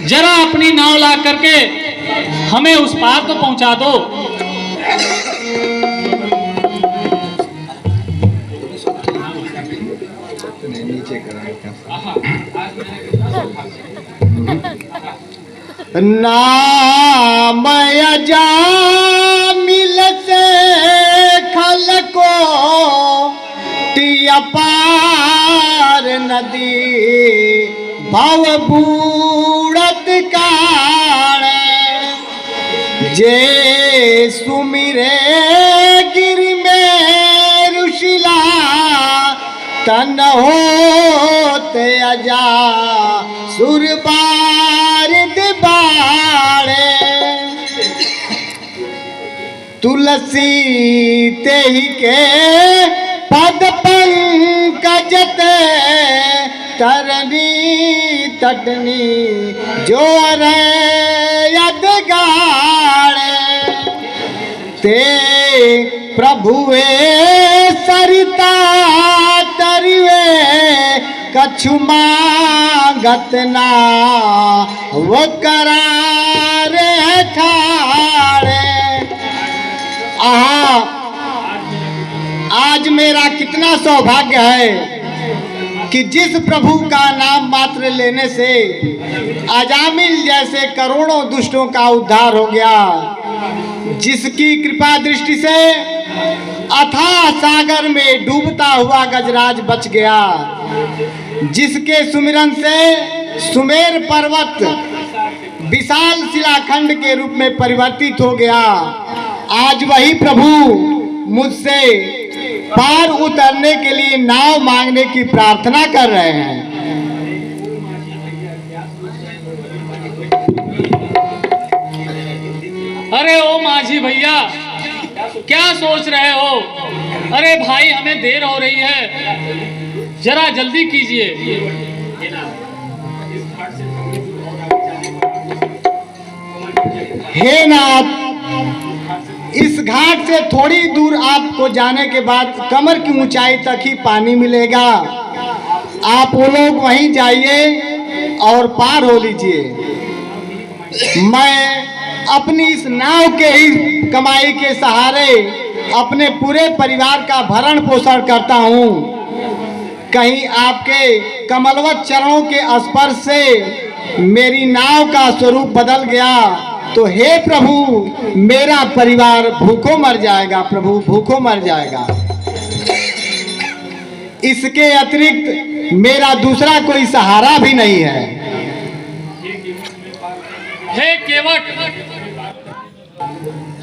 जरा अपनी नाव ला करके हमें उस पार तो पहुंचा दो। नाम अजा मिल से खल को टिया पार नदी भव बूढ़त काण जे सुमिरे गिरि में ऋषिला तन होते अजा सुरबार दिबाड़े तुलसी ते ही के पद पंकज ते तरनी तटनी जो रे यदगाड़े ते प्रभुए सरिता तरिवे कछु मांगत ना वो करारे ठाड़े। आहा, आज मेरा कितना सौभाग्य है कि जिस प्रभु का नाम मात्र लेने से अजामिल जैसे करोड़ों दुष्टों का उद्धार हो गया, जिसकी कृपा दृष्टि से अथाह सागर में डूबता हुआ गजराज बच गया, जिसके सुमिरन से सुमेर पर्वत विशाल शिलाखंड के रूप में परिवर्तित हो गया। आज वही प्रभु मुझसे पार उतरने के लिए नाव मांगने की प्रार्थना कर रहे हैं। अरे ओ माझी भैया, क्या सोच रहे हो? अरे भाई, हमें देर हो रही है, जरा जल्दी कीजिए। हे नाथ, इस घाट से थोड़ी दूर आपको जाने के बाद कमर की ऊंचाई तक ही पानी मिलेगा। आप वो लोग वहीं जाइए और पार हो लीजिए। मैं अपनी इस नाव के ही कमाई के सहारे अपने पूरे परिवार का भरण पोषण करता हूँ। कहीं आपके कमलवत चरणों के स्पर्श से मेरी नाव का स्वरूप बदल गया तो हे प्रभु, मेरा परिवार भूखों मर जाएगा। प्रभु, भूखों मर जाएगा। इसके अतिरिक्त मेरा दूसरा कोई सहारा भी नहीं है। हे केवट,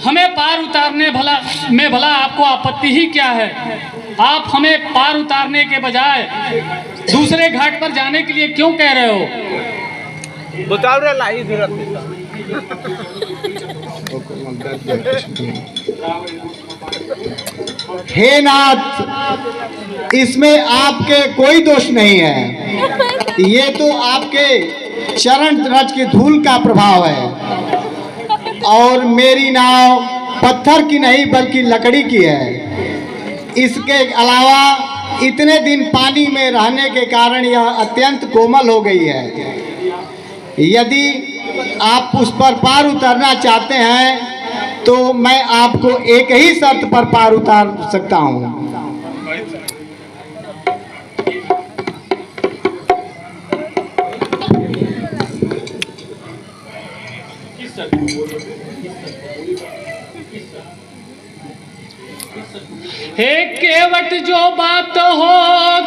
हमें पार उतारने में भला आपको आपत्ति ही क्या है? आप हमें पार उतारने के बजाय दूसरे घाट पर जाने के लिए क्यों कह रहे हो? बताओ रे लाई जरूरत हे नाथ, इसमें आपके कोई दोष नहीं है। ये तो आपके चरण रज की धूल का प्रभाव है और मेरी नाव पत्थर की नहीं बल्कि लकड़ी की है। इसके अलावा इतने दिन पानी में रहने के कारण यह अत्यंत कोमल हो गई है। यदि आप उस पर पार उतरना चाहते हैं तो मैं आपको एक ही शर्त पर पार उतार सकता हूँ। हे केवट, जो बात हो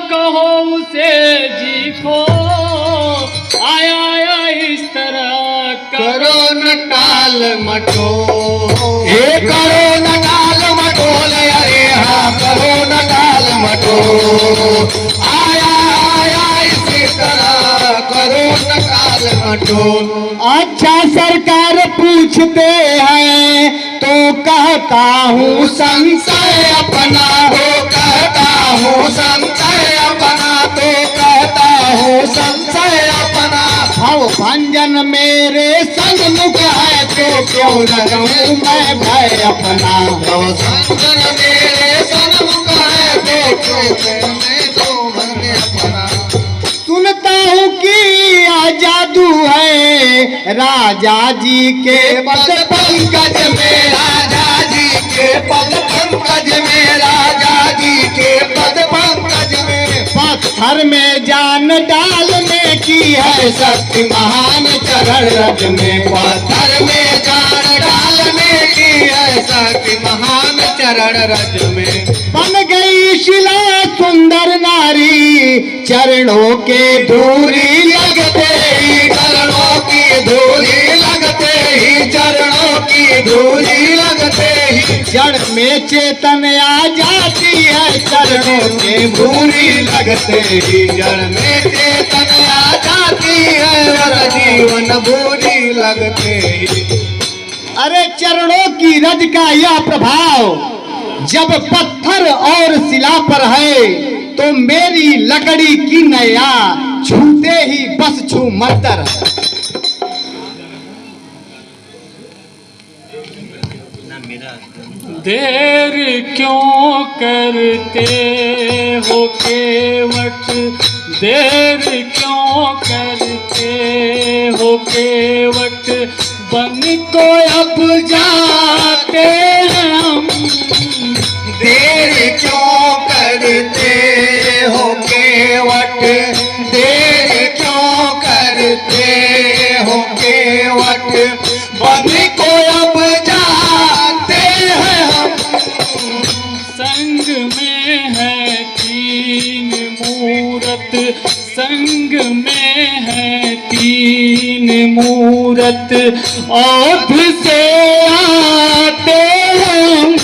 कहो उसे जीखो, आया आया इस तरह करो न टाल मटोल। हे करो न टाल मटोल, अरे हाँ करो न टाल मटोल। आया आया इसी तरह करो न टाल मटोल। अच्छा सरकार पूछते हैं तो कहता हूँ संशय अपना, तो कहता हूँ संशय अपना, तो कहता हूँ संशय अपना। भव भंजन मेरे सन्मुख है तो क्यों न रहूं मैं भय अपना। भव भंजन मेरे सन्मुख है तो क्यों मैं तो भय अपना। सुनता हूँ कि आजाद तू है राजा जी के पद पंकज में, राजा जी के पद पंकज में, राजा जी के पद पंकज में। पत्थर में जान डालने की है शक्ति महान चरण रज में, पत्थर में जान डालने की है शक्ति महान चरण रज में। बन गई शिला सुंदर नारी चरणों के धूरी लगते ही, चरणों की धूली लगते ही, चरणों की धूली लगते ही जड़ में चेतन आ जाती है, चरणों के धूली लगते ही जड़ में चेतन आ जाती है, और जीवन भूरी लगते ही। अरे चरणों की रज का यह प्रभाव जब पत्थर और शिला पर है, तो मेरी लकड़ी की नैया छूते ही बस छू मरतर। देर क्यों करते हो केवट, देर क्यों करते हो केवट, बन को अब जाते हम। देर क्यों करते हो केवट, देर क्यों करते हो केवट, बन को अब जाते हैं हम। संग में है तीन मूरत, संग में है तीन मूरत, औध से आते हम।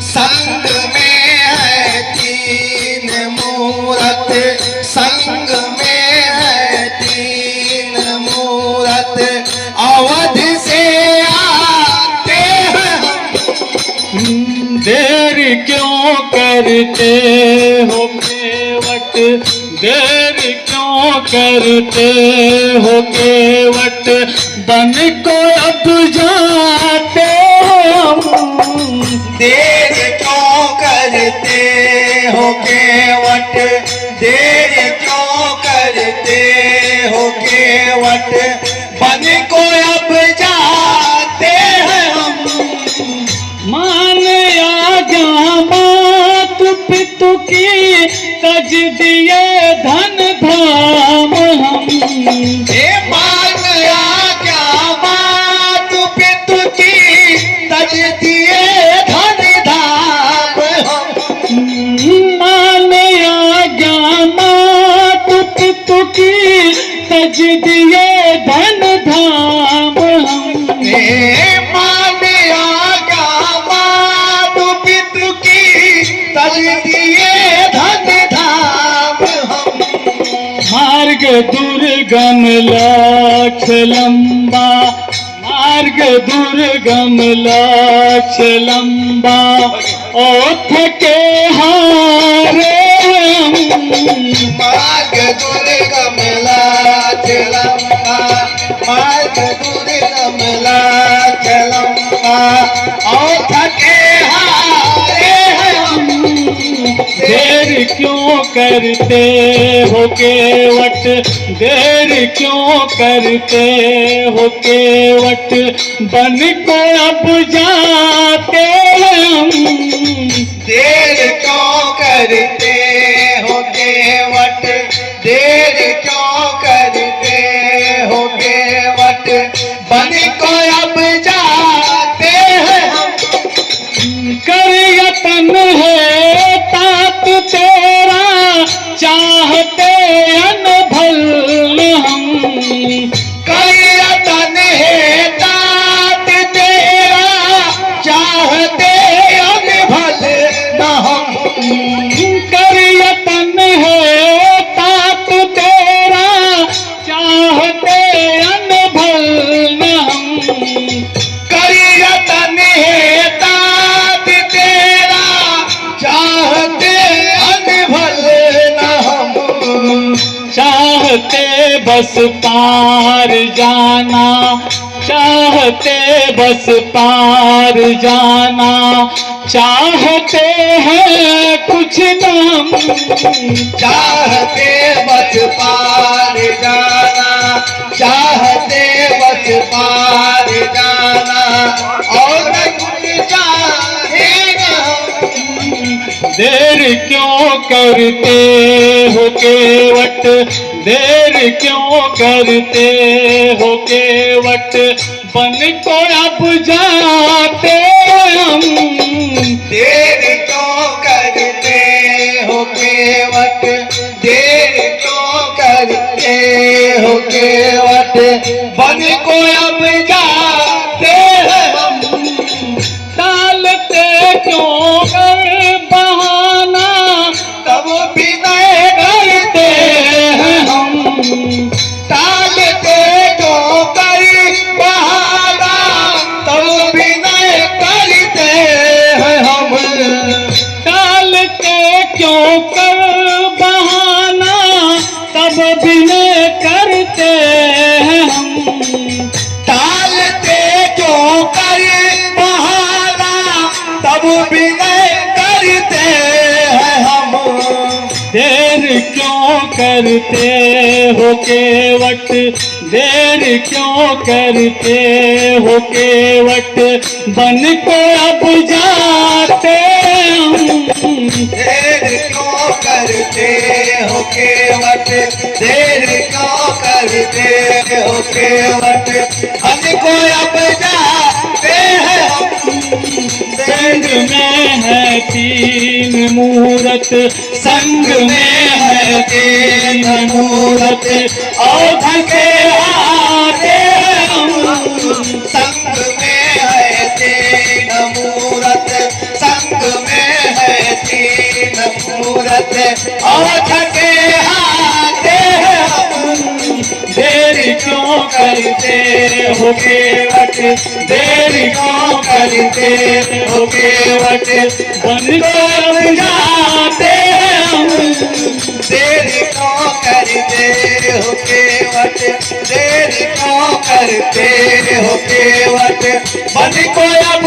संग में है तीन मूरत, संग में है तीन मूरत, अवध से आते हैं हम। देर क्यों करते हो केवट, देर क्यों करते हो केवट, बन को अब जाते हम। देर क्यों करते हो केवट, देर क्यों करते हो केवट, बन को अब जाते हैं हम। मान आज्ञा मात पितु की, तज दिए धन धाम हम। हे मान आज्ञा मात पितु की, तज दिए धन धाम हम। मान आज्ञा मात पितु की, तज दिए धन धाम हम। हे मान आज्ञा मात पितु की, तज दिए धन धाम हम। मार्ग दुर्गम लाख लंबा, मार्ग दुर्गम लाख लंबा, ओ थके हारे हम। मार्ग दुर्गम लाख लंबा, मार्ग दुर्गम लाख लंबा, और थके हारे हैं हम। देर क्यों करते हो केवट, देर क्यों करते हो केवट, बन को अब जाते हम। देर क्यों करते हो केवट, देर क्यों करते हो केवट, बन को अब जाते हैं हम। कर यतन है तात तेरा, चाहते अनभल हम। कर यतन है तात तेरा, चाहते अनभल न हम। कर यतन है तात तेरा, चाहते अनभल न हम। कर यतन है तात तेरा, चाहते अनभल न हम। चाहते बस पार जाना, चाहते बस पार जाना, चाहते हैं कुछ नाम। चाहते बस पार जाना, चाहते बस पार जाना और कुछ चाहेगा देर क्यों करते हो केवट, देर क्यों करते हो केवट, बन को अब जाते हम। देर क्यों करते हो केवट, देर क्यों करते हो केवट, बन को अब जाते हैं हम। टालते क्यों कर बहाना, तब भी नहीं करते हैं हम। टालते क्यों कर बहाना, तब भी नहीं करते हैं हम। टालते क्यों कर बहाना, तब बिना करते हैं हम। टालते क्यों कर बहाना, तब भी नहीं करते हैं हम। देर क्यों करते हो केवट, देर क्यों करते हो केवट, बन को अब जाते हम। देर क्यों करते हो केवट, देर क्यों करते हो केवट, हमको अब जाते हैं हम। संग में है तीन मूरत, संग में है तीन मूरत, और धके आते हम। संग में है तीन मूरत, संग में है तीन मूरत, और थके हाथे हम। देर क्यों करते हो केवट, देर क्यों करते हो केवट, बन को अब जाते हम। देर क्यों करते हो केवट, देर क्यों करते हो केवट, बन को अब